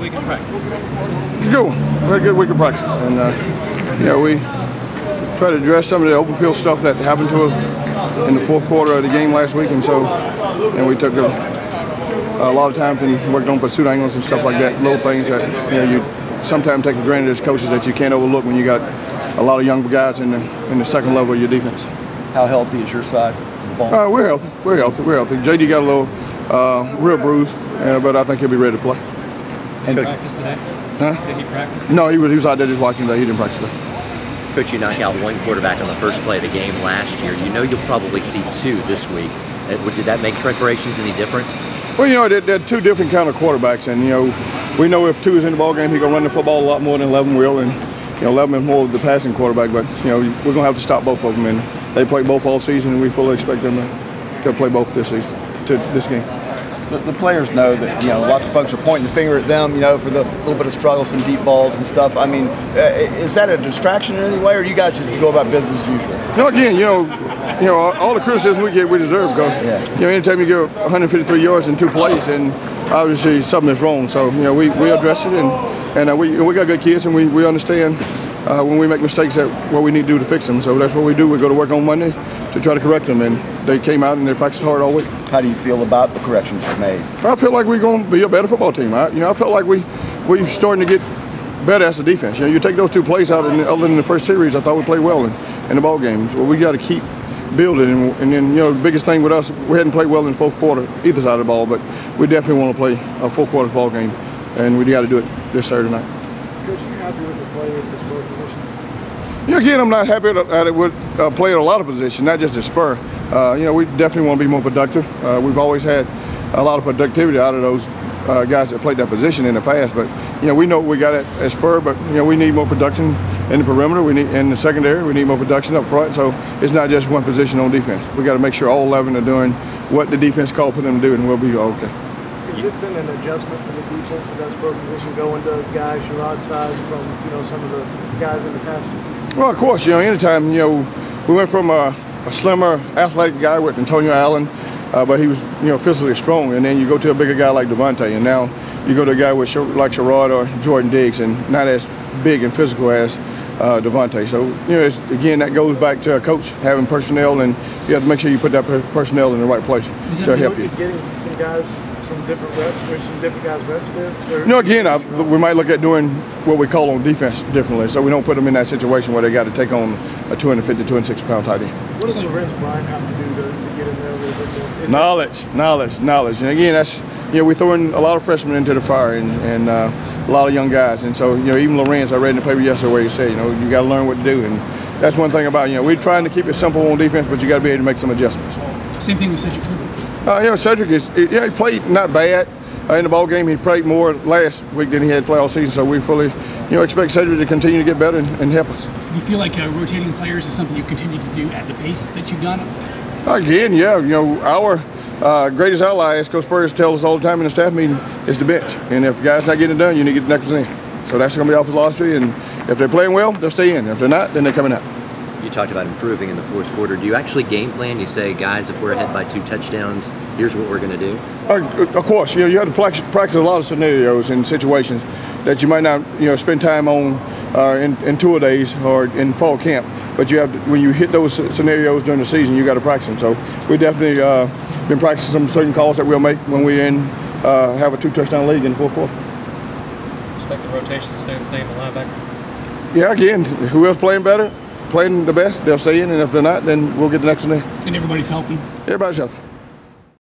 week of practice? It's a good one. We had a good week of practice, and we try to address some of the open field stuff that happened to us in the fourth quarter of the game last week, and we took a lot of time and worked on pursuit angles and stuff like that, little things that you sometimes take for granted as coaches that you can't overlook when you got a lot of young guys in the second level of your defense. How healthy is your side of the ball? We're healthy. We're healthy. JD got a little real bruise, but I think he'll be ready to play. Did he practice today? Huh? Did he practice? No, he was out there just watching today. He didn't practice today. Coach, you knock out one quarterback on the first play of the game last year. You know you'll probably see two this week. Did that make preparations any different? Well, they're two different kind of quarterbacks, and we know if two is in the ball game, he's gonna run the football a lot more than Levin will, and Levin is more of the passing quarterback. But we're gonna have to stop both of them, and they play both all season, and we fully expect them to play both this season, to this game. The players know that lots of folks are pointing the finger at them, for the little bit of struggle, some deep balls and stuff. I mean, is that a distraction in any way, or you guys just go about business as usual? Again, all the criticism we get, we deserve, because anytime you get 153 yards in 2 plays, and obviously something is wrong. So we address it, and we got good kids, and we understand when we make mistakes that what we need to do to fix them. So that's what we do. We go to work on Monday to try to correct them, and they came out and they practiced hard all week. How do you feel about the corrections you've made? I feel like we're going to be a better football team. I felt like we're starting to get better as a defense. You take those 2 plays out, and other than the first series, I thought we played well in the ball game. So we got to keep building, and then the biggest thing with us, we hadn't played well in the fourth quarter either side of the ball, but we definitely want to play a full quarter ball game, and we got to do it this Saturday night. Coach, you happy with the play at the Spur position? Again, I'm not happy that it would play at a lot of positions, not just the Spur. We definitely want to be more productive. We've always had a lot of productivity out of those guys that played that position in the past, but we know what we got at Spur, but we need more production in the perimeter. We need in the secondary. We need more production up front. So it's not just one position on defense. We got to make sure all 11 are doing what the defense called for them to do, and we'll be okay. Has it been an adjustment for the defense at that Spur position, going to guys Sherrod size from some of the guys in the past? Well, of course, anytime we went from a slimmer, athletic guy with Antonio Allen, but he was physically strong, and then you go to a bigger guy like Devontae, and now you go to a guy like Sherrod or Jordan Diggs, and not as big and physical as Devontae. So again, that goes back to a coach having personnel, and you have to make sure you put that personnel in the right place to help you. Getting some guys some different reps, or some different guys reps there? Again, we might look at doing what we call on defense differently, so we don't put them in that situation where they got to take on a 250, 260-pound tight end. What does Lorenzo Ward have to do to get in there a little bit more? Knowledge. And again, that's we throw in a lot of freshmen into the fire, and a lot of young guys, and so even Lorenzo, I read in the paper yesterday where he said you got to learn what to do, and that's one thing about we're trying to keep it simple on defense, but you got to be able to make some adjustments. Same thing with Cedric Cooper. Cedric he played not bad in the ball game. He played more last week than he had played all season, so we fully expect Cedric to continue to get better and help us. Do you feel like rotating players is something you continue to do at the pace that you've done? Again, our greatest ally, as Coach Spurs tells us all the time in the staff meeting, is the bench. And if a guy's not getting it done, you need to get the next one in. So that's going to be our philosophy, and if they're playing well, they'll stay in. If they're not, then they're coming out. You talked about improving in the fourth quarter. Do you actually game plan? You say, guys, if we're ahead by 2 touchdowns, here's what we're going to do? Of course, you have to practice a lot of scenarios and situations that you might not, spend time on in tour days or in fall camp. But you have to, when you hit those scenarios during the season, you got to practice them. So we definitely been practicing some certain calls that we'll make when we have a 2-touchdown league in the fourth quarter. Expect the rotation to stay the same in linebacker? Yeah, again, whoever's playing better, playing the best, they'll stay in, and if they're not, then we'll get the next one in. And everybody's healthy? Everybody's healthy.